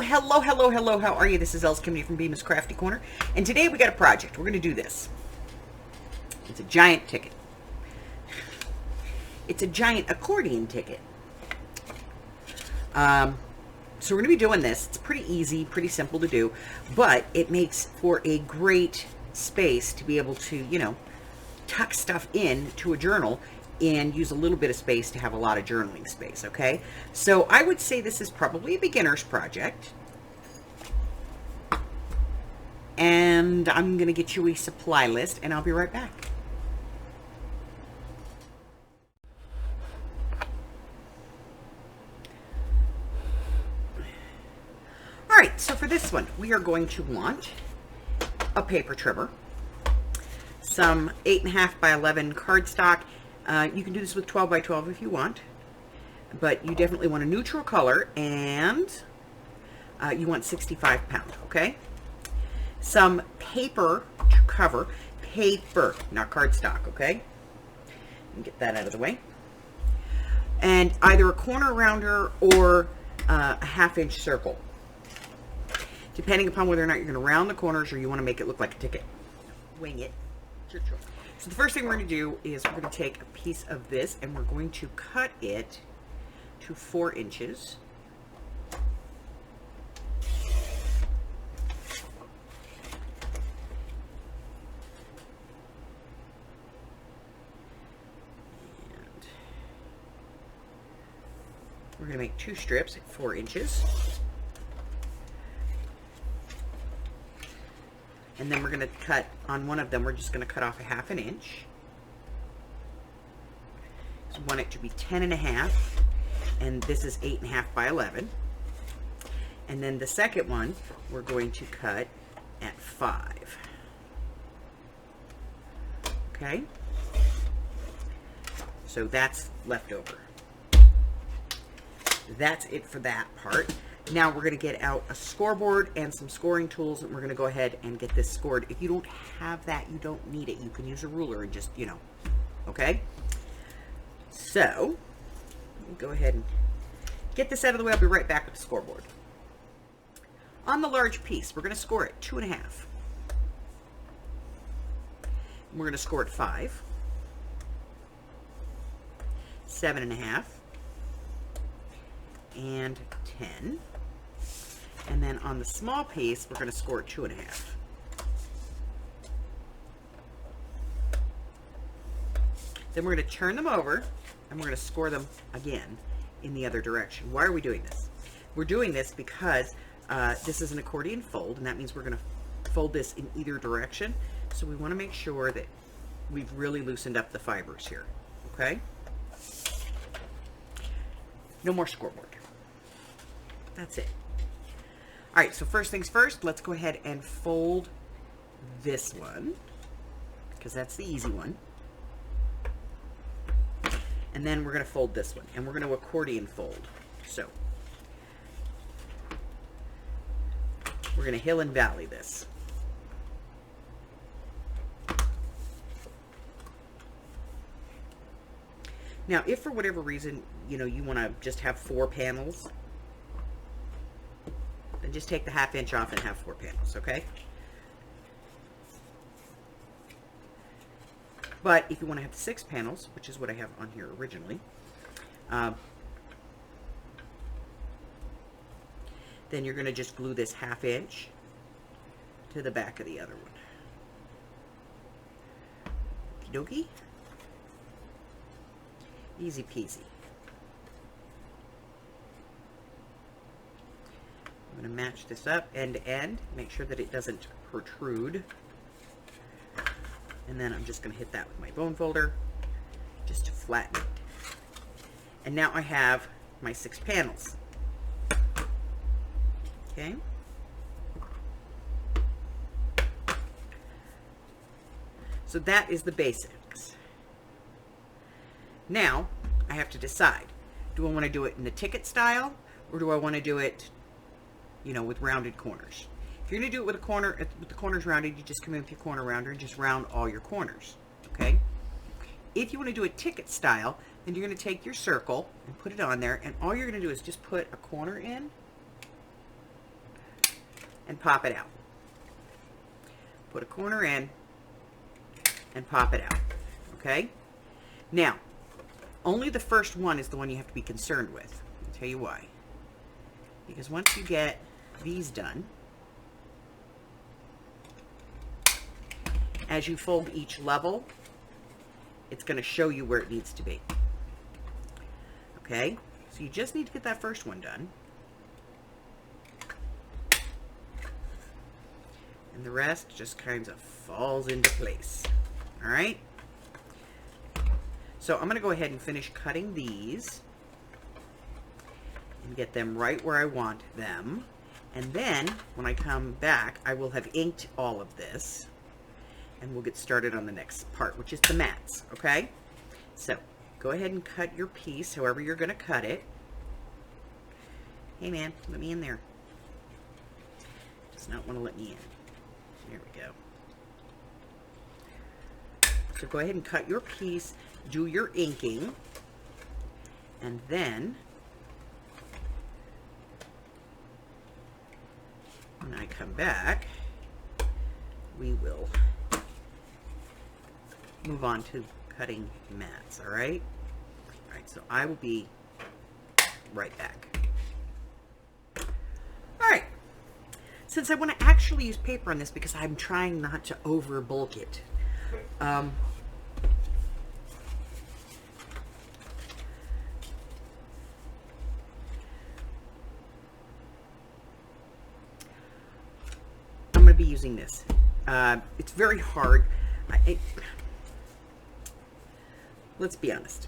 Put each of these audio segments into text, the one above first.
Hello. How are you? This is Els Kimney from Bemis Crafty Corner. And today we got a project. We're going to do this. It's a giant ticket. It's a giant accordion ticket. So we're going to be doing this. It's pretty easy, pretty simple to do. But it makes for a great space to be able to, tuck stuff in to a journal and use a little bit of space to have a lot of journaling space, okay? So I would say this is probably a beginner's project. And I'm going to get you a supply list, and I'll be right back. All right, so for this one, we are going to want a paper trimmer, some 8.5 by 11 cardstock. You can do this with 12 by 12 if you want, but you definitely want a neutral color, and you want 65 pound, okay? Some paper to cover, paper, not cardstock, okay? And get that out of the way. And either a corner rounder or a 1/2 inch circle, depending upon whether or not you're going to round the corners or you want to make it look like a ticket. Wing it. It's your choice. So the first thing we're going to do is we're going to take a piece of this and we're going to cut it to 4 inches. And we're going to make 2 strips at 4 inches. And then we're going to cut on one of them, we're just going to cut off a 1/2 inch. So we want it to be 10.5, and this is 8.5 by 11. And then the second one, we're going to cut at 5. Okay? So that's left over. That's it for that part. Now we're going to get out a scoreboard and some scoring tools, and we're going to go ahead and get this scored. If you don't have that, you don't need it. You can use a ruler and just, okay? So, go ahead and get this out of the way. I'll be right back with the scoreboard. On the large piece, we're going to score it 2.5. We're going to score it 5, 7.5, and 10. And then on the small piece, we're going to score 2.5. Then we're going to turn them over, and we're going to score them again in the other direction. Why are we doing this? We're doing this because this is an accordion fold, and that means we're going to fold this in either direction. So we want to make sure that we've really loosened up the fibers here, okay? No more scoreboard. That's it. All right, so first things first, let's go ahead and fold this one, because that's the easy one. And then we're going to fold this one, and we're going to accordion fold. So we're going to hill and valley this. Now, if for whatever reason, you want to just have 4 panels, then just take the 1/2 inch off and have 4 panels, okay? But if you want to have 6 panels, which is what I have on here originally, then you're going to just glue this 1/2 inch to the back of the other one. Okie dokie. Easy peasy. I'm going to match this up end to end, make sure that it doesn't protrude. And then I'm just going to hit that with my bone folder just to flatten it. And now I have my 6 panels. Okay. So that is the basics. Now I have to decide, do I want to do it in the ticket style, or do I want to do it with rounded corners? If you're going to do it with the corners rounded, you just come in with your corner rounder and just round all your corners, okay? If you want to do a ticket style, then you're going to take your circle and put it on there, and all you're going to do is just put a corner in and pop it out. Put a corner in and pop it out. Okay? Now, only the first one is the one you have to be concerned with. I'll tell you why. Because once you get these done, as you fold each level, it's going to show you where it needs to be. Okay? So you just need to get that first one done. And the rest just kind of falls into place. All right? So I'm going to go ahead and finish cutting these and get them right where I want them. And then when I come back, I will have inked all of this and we'll get started on the next part, which is the mats. Okay? So go ahead and cut your piece however you're going to cut it. Hey man, let me in there. Does not want to let me in. There we go. So go ahead and cut your piece, do your inking, and then when I come back, we will move on to cutting mats, all right? All right, so I will be right back. All right, since I want to actually use paper on this because I'm trying not to over bulk it, I'm going to be using this. It's very hard. Let's be honest.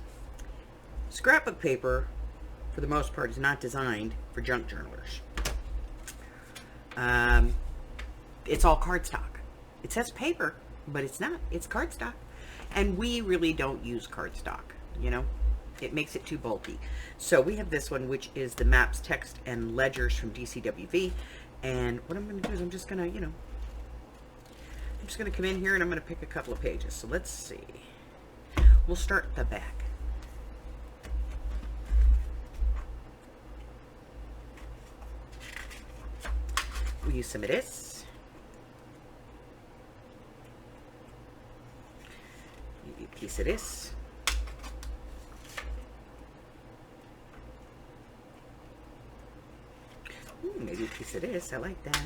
Scrapbook paper, for the most part, is not designed for junk journalers. It's all cardstock. It says paper, but it's not. It's cardstock. And we really don't use cardstock, you know. It makes it too bulky. So we have this one, which is the Maps, Text, and Ledgers from DCWV. And what I'm going to do is I'm just going to, you know, I'm just going to come in here and I'm going to pick a couple of pages. So let's see. We'll start at the back. We'll use some of this. Maybe a piece of this. Ooh, maybe a piece of this. I like that.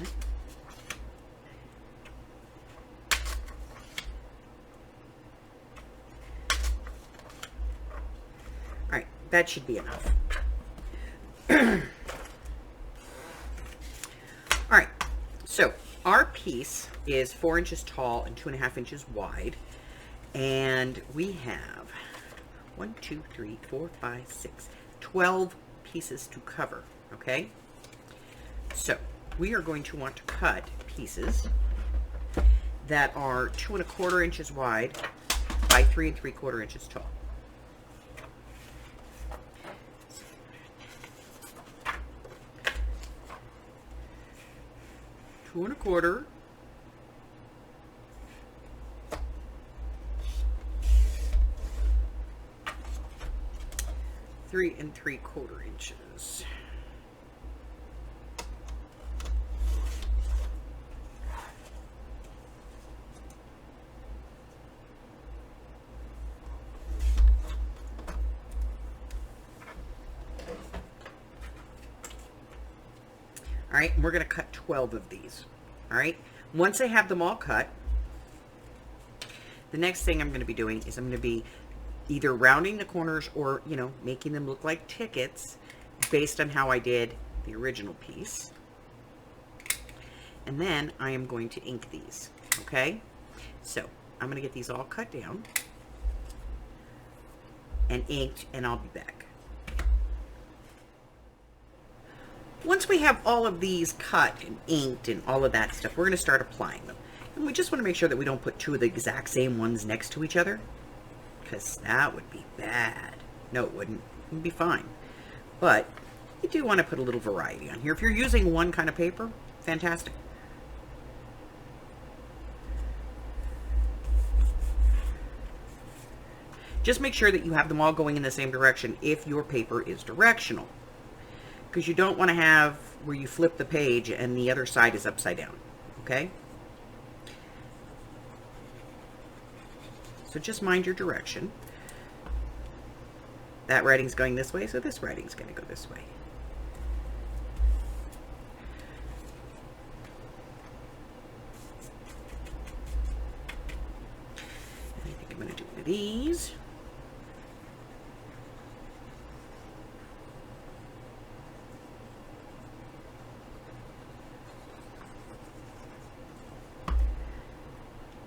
All right, that should be enough. All right, so our piece is 4 inches tall and 2.5 inches wide, and we have 1, 2, 3, 4, 5, 6, 12 pieces to cover. Okay, so we are going to want to cut pieces that are 2 1/4 inches wide by 3 3/4 inches tall. 2 1/4. 3 3/4 inches. All right, we're going to cut 12 of these. All right, once I have them all cut, the next thing I'm going to be doing is I'm going to be either rounding the corners or, you know, making them look like tickets based on how I did the original piece. And then I am going to ink these. Okay, so I'm going to get these all cut down and inked, and I'll be back. Once we have all of these cut and inked and all of that stuff, we're going to start applying them. And we just want to make sure that we don't put two of the exact same ones next to each other, because that would be bad. No, it wouldn't. It would be fine. But you do want to put a little variety on here. If you're using one kind of paper, fantastic. Just make sure that you have them all going in the same direction if your paper is directional. because you don't want to have where you flip the page and the other side is upside down. Okay? So just mind your direction. That writing's going this way, so this writing's going to go this way. I think I'm going to do one of these.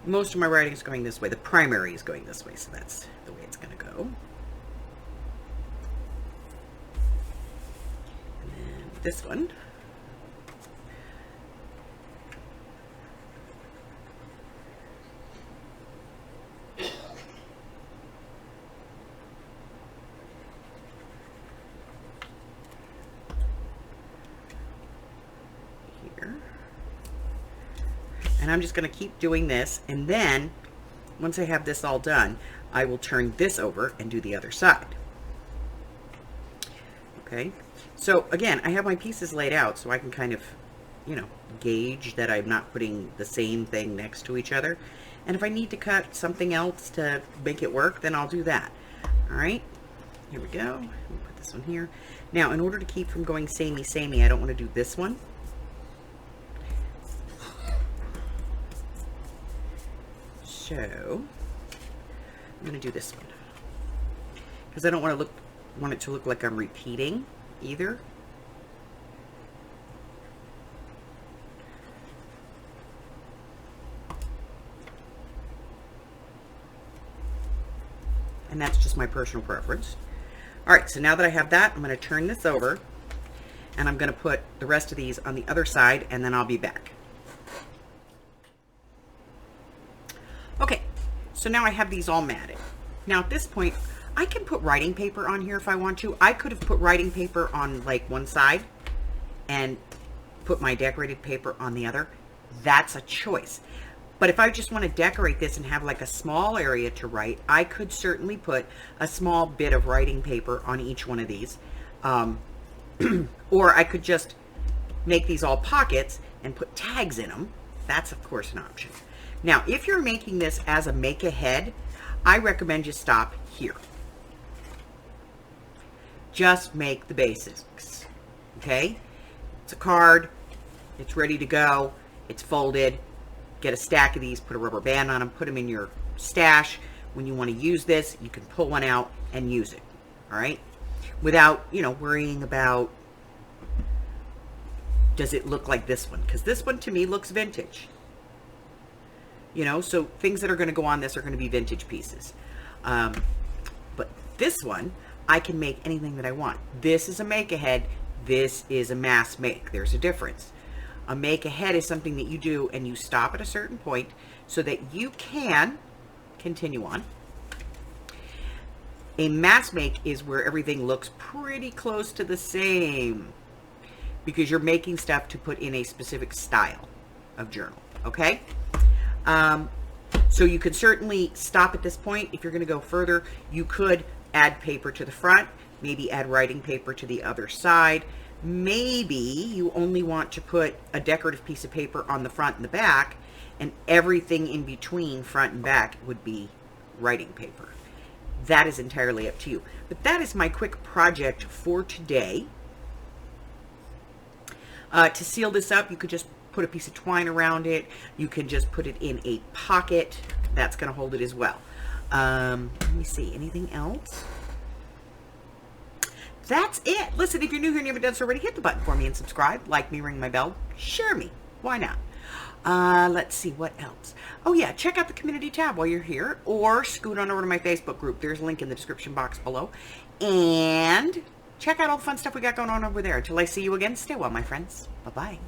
Most of my writing is going this way. The primary is going this way, so that's the way it's going to go. And then this one. Here. And I'm just going to keep doing this, and then once I have this all done, I will turn this over and do the other side. Okay, so again, I have my pieces laid out so I can kind of, you know, gauge that I'm not putting the same thing next to each other. And if I need to cut something else to make it work, then I'll do that. All right, here we go. Let me put this one here. Now, in order to keep from going samey, I don't want to do this one. So I'm going to do this one because I don't want it to look like I'm repeating either. And that's just my personal preference. All right, so now that I have that, I'm going to turn this over and I'm going to put the rest of these on the other side, and then I'll be back. Okay, so now I have these all matted. Now at this point, I can put writing paper on here if I want to. I could have put writing paper on like one side and put my decorated paper on the other. That's a choice. But if I just want to decorate this and have like a small area to write, I could certainly put a small bit of writing paper on each one of these. Or I could just make these all pockets and put tags in them. That's of course an option. Now, if you're making this as a make-ahead, I recommend you stop here. Just make the basics, okay? It's a card, it's ready to go, it's folded. Get a stack of these, put a rubber band on them, put them in your stash. When you want to use this, you can pull one out and use it, all right? Without, you know, worrying about, does it look like this one? Because this one to me looks vintage. You know, so things that are going to go on this are going to be vintage pieces. But this one, I can make anything that I want. This is a make-ahead. This is a mass make. There's a difference. A make-ahead is something that you do and you stop at a certain point so that you can continue on. A mass make is where everything looks pretty close to the same because you're making stuff to put in a specific style of journal, okay? So you could certainly stop at this point. If you're going to go further, you could add paper to the front, maybe add writing paper to the other side. Maybe you only want to put a decorative piece of paper on the front and the back, and everything in between front and back would be writing paper. That is entirely up to you. But that is my quick project for today. To seal this up, you could just put a piece of twine around it. You can just put it in a pocket. That's going to hold it as well. Let me see. Anything else? That's it. Listen, if you're new here and you haven't done so already, hit the button for me and subscribe. Like me, ring my bell. Share me. Why not? Let's see. What else? Oh, yeah. Check out the community tab while you're here, or scoot on over to my Facebook group. There's a link in the description box below. And check out all the fun stuff we got going on over there. Until I see you again, stay well, my friends. Bye-bye.